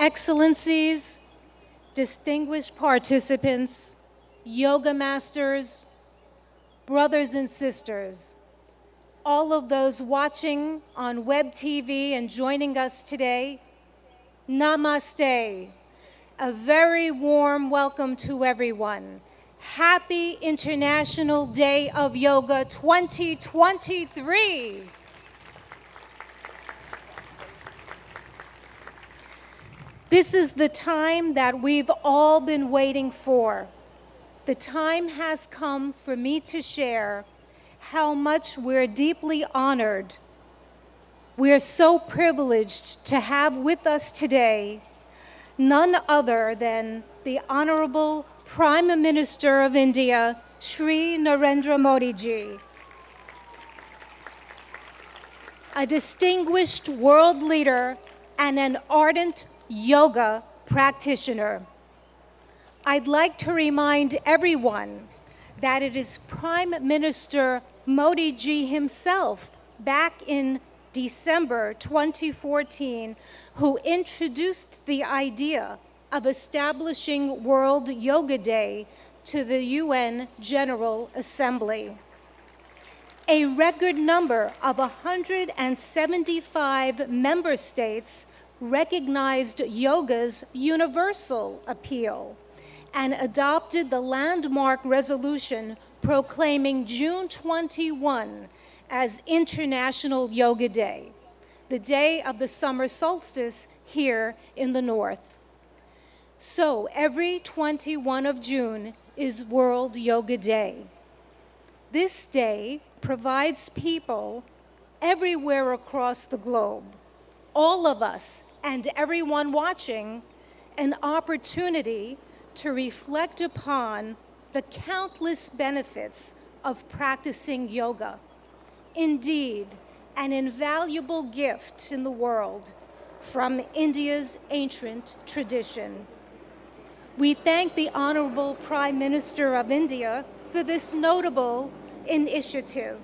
Excellencies, distinguished participants, yoga masters, brothers and sisters, all of those watching on web TV and joining us today, namaste. A very warm welcome to everyone. Happy International Day of Yoga 2023. This is the time that we've all been waiting for. The time has come for me to share how much we're deeply honored. We're so privileged to have with us today none other than the Honorable Prime Minister of India, Shri Narendra Modi ji, a distinguished world leader and an ardent yoga practitioner. I'd like to remind everyone that it is Prime Minister Modi ji himself back in December 2014 who introduced the idea of establishing World Yoga Day to the UN General Assembly. A record number of 175 member states recognized yoga's universal appeal and adopted the landmark resolution proclaiming June 21 as International Yoga Day, the day of the summer solstice here in the north. So every 21 of June is World Yoga Day. This day provides people everywhere across the globe, all of us and everyone watching, an opportunity to reflect upon the countless benefits of practicing yoga. Indeed, an invaluable gift in the world from India's ancient tradition. We thank the Honorable Prime Minister of India for this notable initiative,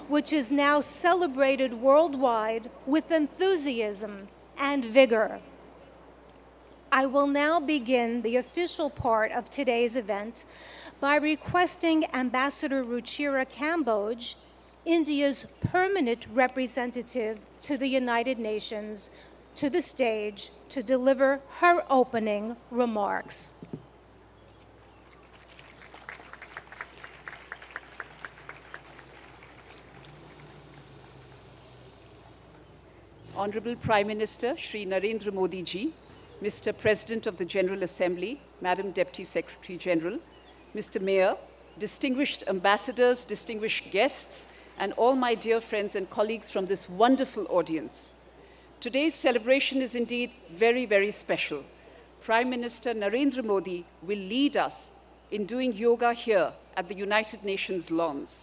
which is now celebrated worldwide with enthusiasm and vigor. I will now begin the official part of today's event by requesting Ambassador Ruchira Kamboj, India's permanent representative to the United Nations, to the stage to deliver her opening remarks. Honorable Prime Minister Shri Narendra Modi ji, Mr. President of the General Assembly, Madam Deputy Secretary General, Mr. Mayor, distinguished ambassadors, distinguished guests, and all my dear friends and colleagues from this wonderful audience. Today's celebration is indeed very, very special. Prime Minister Narendra Modi will lead us in doing yoga here at the United Nations lawns.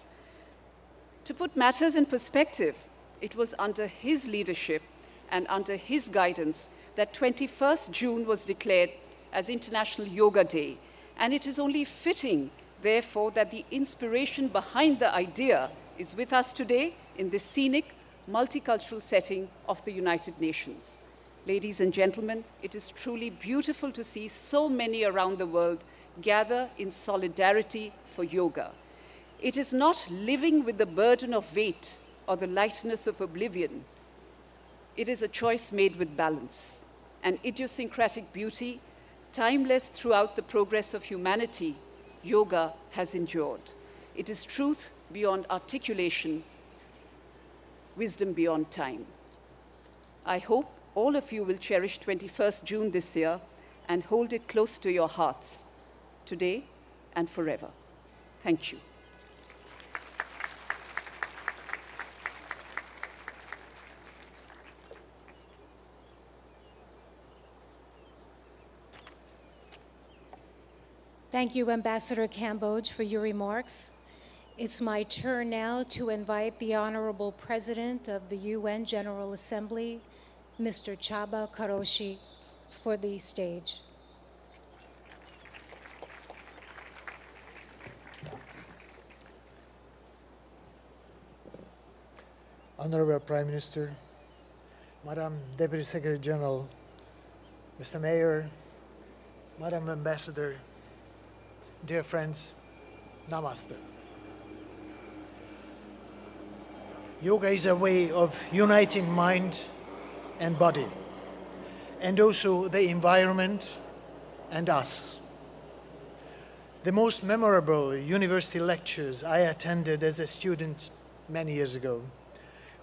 To put matters in perspective, it was under his leadership and under his guidance that 21st June was declared as International Yoga Day, and it is only fitting, therefore, that the inspiration behind the idea is with us today in this scenic, multicultural setting of the United Nations. Ladies and gentlemen, it is truly beautiful to see so many around the world gather in solidarity for yoga. It is not living with the burden of weight or the lightness of oblivion. It is a choice made with balance, an idiosyncratic beauty, timeless throughout the progress of humanity. Yoga has endured. It is truth beyond articulation, wisdom beyond time. I hope all of you will cherish 21st June this year and hold it close to your hearts, today and forever. Thank you. Thank you, Ambassador Kamboj, for your remarks. It's my turn now to invite the Honorable President of the UN General Assembly, Mr. Chaba Karoshi, for the stage. Honorable Prime Minister, Madam Deputy Secretary General, Mr. Mayor, Madam Ambassador, dear friends, Namaste. Yoga is a way of uniting mind and body, and also the environment and us. The most memorable university lectures I attended as a student many years ago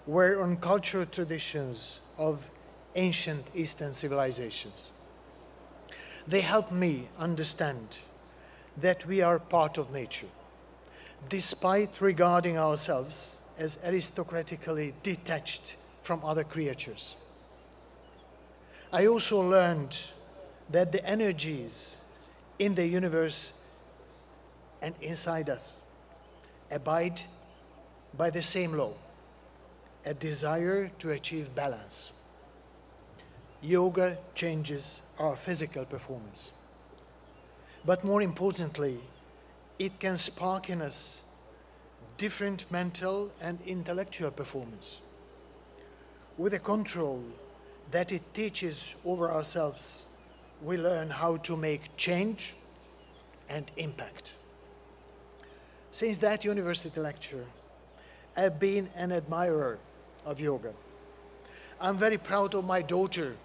were on cultural traditions of ancient Eastern civilizations. They helped me understand that we are part of nature, despite regarding ourselves as aristocratically detached from other creatures. I also learned that the energies in the universe and inside us abide by the same law, a desire to achieve balance. Yoga changes our physical performance. But more importantly, it can spark in us different mental and intellectual performance. With a control that it teaches over ourselves, we learn how to make change and impact. Since that university lecture, I've been an admirer of yoga. I'm very proud of my daughter,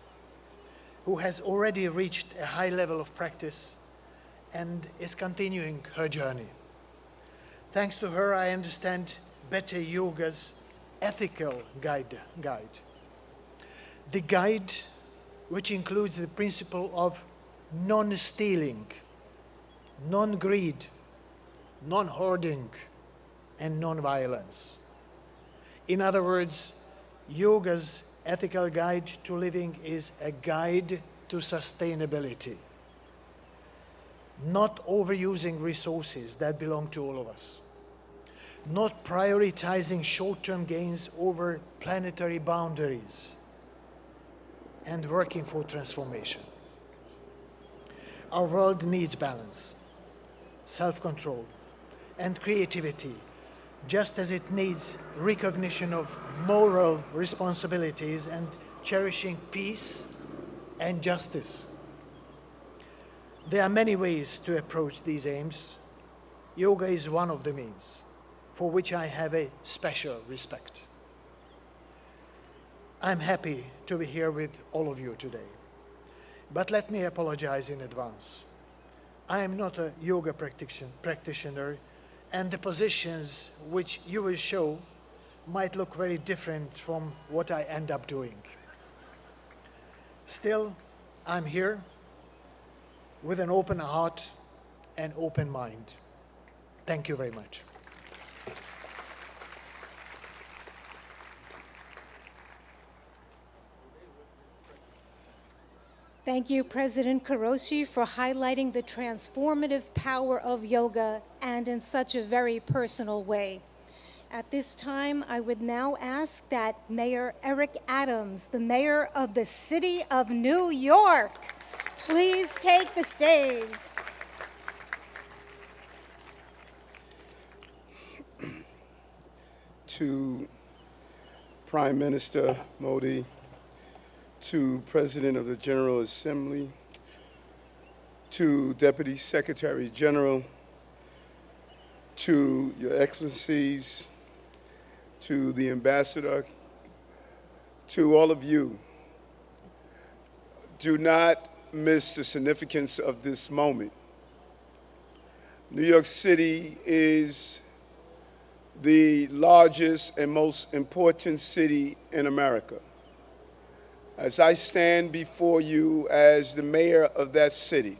who has already reached a high level of practice and is continuing her journey. Thanks to her, I understand better yoga's ethical guide. The guide, which includes the principle of non-stealing, non-greed, non-hoarding, and non-violence. In other words, yoga's ethical guide to living is a guide to sustainability, not overusing resources that belong to all of us, not prioritizing short-term gains over planetary boundaries, and working for transformation. Our world needs balance, self-control, and creativity, just as it needs recognition of moral responsibilities and cherishing peace and justice. There are many ways to approach these aims. Yoga is one of the means, for which I have a special respect. I'm happy to be here with all of you today, but let me apologize in advance. I am not a yoga practitioner, and the positions which you will show might look very different from what I end up doing. Still, I'm here with an open heart and open mind. Thank you very much. Thank you, President Kuroshi, for highlighting the transformative power of yoga and in such a very personal way. At this time, I would now ask that Mayor Eric Adams, the mayor of the city of New York, please take the stage. To Prime Minister Modi, to President of the General Assembly, to Deputy Secretary General, to Your Excellencies, to the Ambassador, to all of you, do not miss the significance of this moment. New York City is the largest and most important city in America. As I stand before you as the mayor of that city,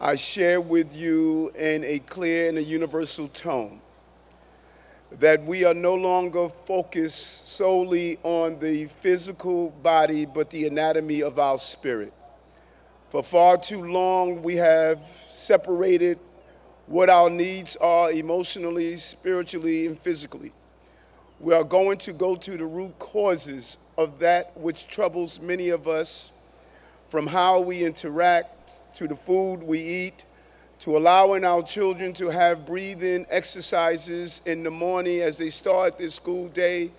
I share with you in a clear and a universal tone that we are no longer focused solely on the physical body, but the anatomy of our spirit. For far too long, we have separated what our needs are emotionally, spiritually, and physically. We are going to go to the root causes of that which troubles many of us, from how we interact, to the food we eat, to allowing our children to have breathing exercises in the morning as they start their school day,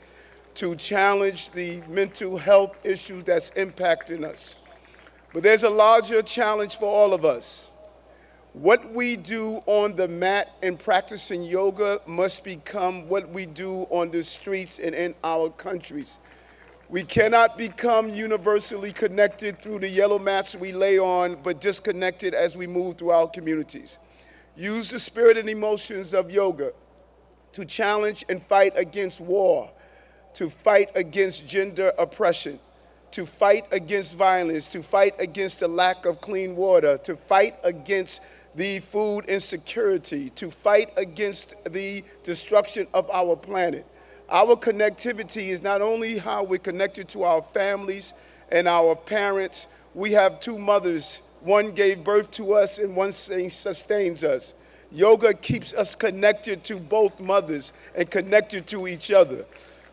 to challenge the mental health issues that's impacting us. But there's a larger challenge for all of us. What we do on the mat in practicing yoga must become what we do on the streets and in our countries. We cannot become universally connected through the yellow mats we lay on, but disconnected as we move through our communities. Use the spirit and emotions of yoga to challenge and fight against war, to fight against gender oppression, to fight against violence, to fight against the lack of clean water, to fight against the food insecurity, to fight against the destruction of our planet. Our connectivity is not only how we're connected to our families and our parents. We have two mothers. One gave birth to us and one sustains us. Yoga keeps us connected to both mothers and connected to each other.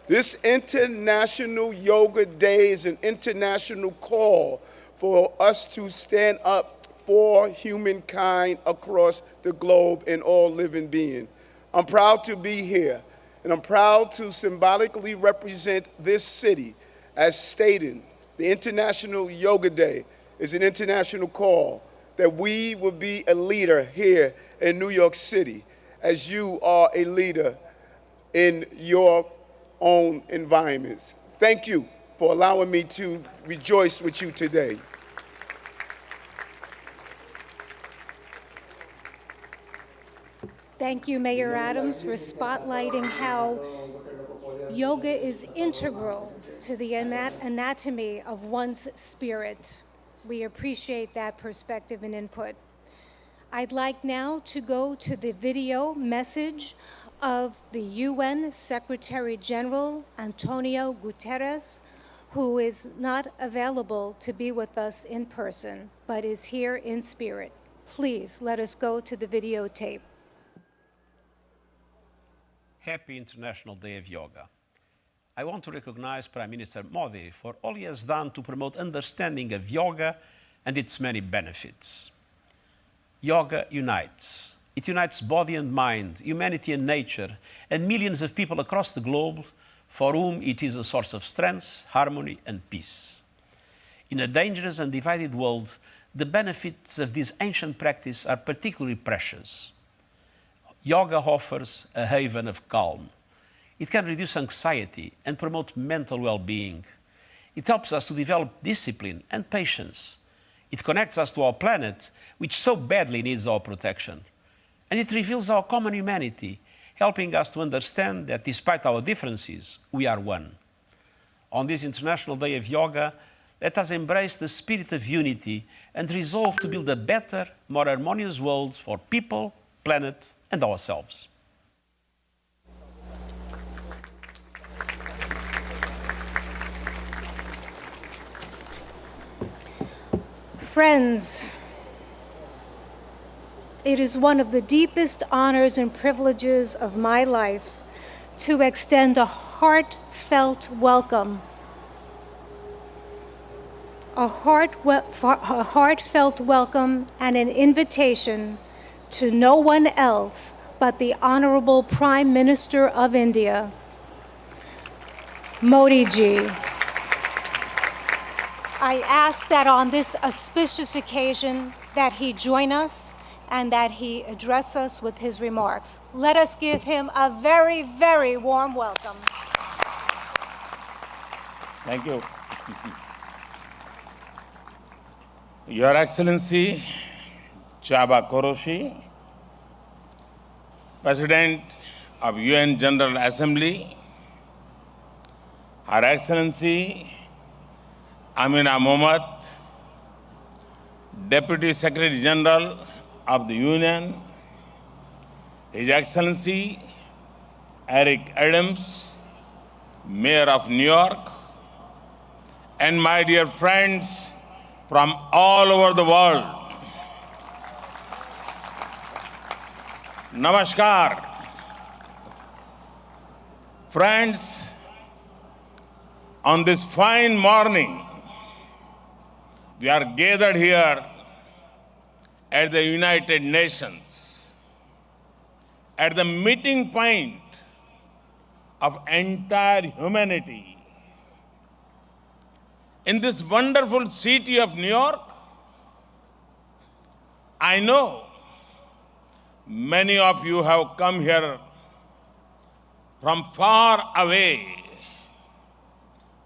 This International Yoga Day is an international call for us to stand up for humankind across the globe and all living beings. I'm proud to be here, and I'm proud to symbolically represent this city as stated. The International Yoga Day is an international call that we will be a leader here in New York City, as you are a leader in your own environments. Thank you for allowing me to rejoice with you today. Thank you, Mayor Adams, for spotlighting how yoga is integral to the anatomy of one's spirit. We appreciate that perspective and input. I'd like now to go to the video message of the UN Secretary General Antonio Guterres, who is not available to be with us in person, but is here in spirit. Please let us go to the videotape. Happy International Day of Yoga. I want to recognize Prime Minister Modi for all he has done to promote understanding of yoga and its many benefits. Yoga unites. It unites body and mind, humanity and nature, and millions of people across the globe for whom it is a source of strength, harmony, and peace. In a dangerous and divided world, the benefits of this ancient practice are particularly precious. Yoga offers a haven of calm. It can reduce anxiety and promote mental well-being. It helps us to develop discipline and patience. It connects us to our planet, which so badly needs our protection. And it reveals our common humanity, helping us to understand that despite our differences, we are one. On this International Day of Yoga, let us embrace the spirit of unity and resolve to build a better, more harmonious world for people, planet, and ourselves. Friends, it is one of the deepest honors and privileges of my life to extend a heartfelt welcome. A heartfelt welcome and an invitation to no one else but the Honorable Prime Minister of India, Modi ji. I ask that on this auspicious occasion that he join us and that he address us with his remarks. Let us give him a very, very warm welcome. Thank you. Your Excellency, Chaba Koroshi, President of UN General Assembly, Her Excellency Amina Mohammed, Deputy Secretary General of the Union, His Excellency Eric Adams, Mayor of New York, and my dear friends from all over the world. Namaskar. Friends, on this fine morning, we are gathered here at the United Nations, at the meeting point of entire humanity. In this wonderful city of New York, I know many of you have come here from far away.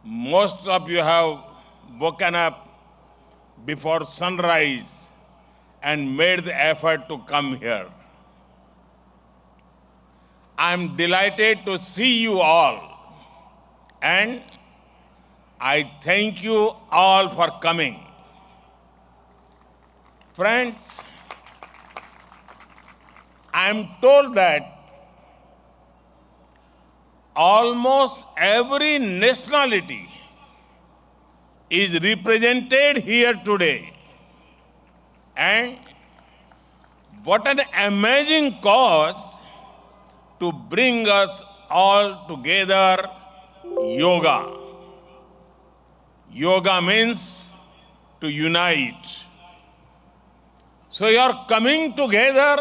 Most of you have woken up before sunrise and made the effort to come here. I'm delighted to see you all, and I thank you all for coming. Friends, I'm told that almost every nationality is represented here today. And what an amazing cause to bring us all together, yoga. Yoga means to unite. So your coming together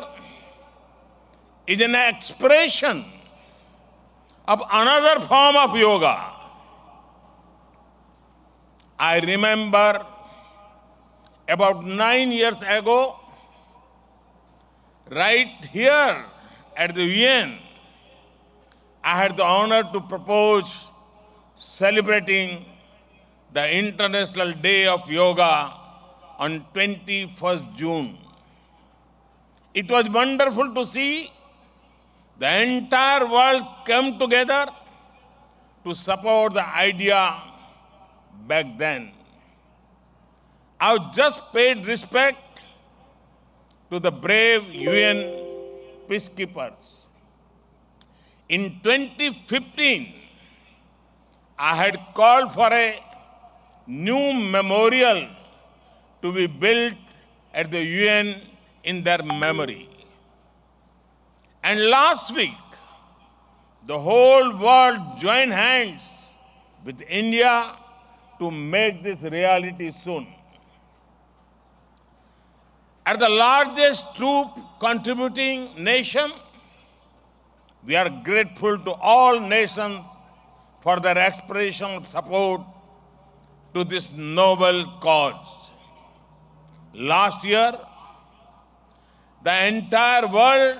is an expression of another form of yoga. I remember about 9 years ago, right here at the UN, I had the honor to propose celebrating the International Day of Yoga on 21st June. It was wonderful to see the entire world come together to support the idea back then. I've just paid respect to the brave UN peacekeepers. In 2015, I had called for a new memorial to be built at the UN in their memory. And last week, the whole world joined hands with India to make this reality soon. As the largest troop contributing nation, we are grateful to all nations for their expression of support to this noble cause. Last year, the entire world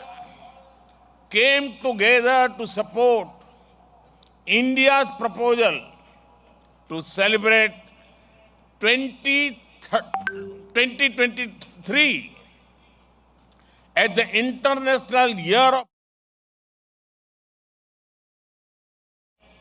came together to support India's proposal to celebrate 2023 as the International Year of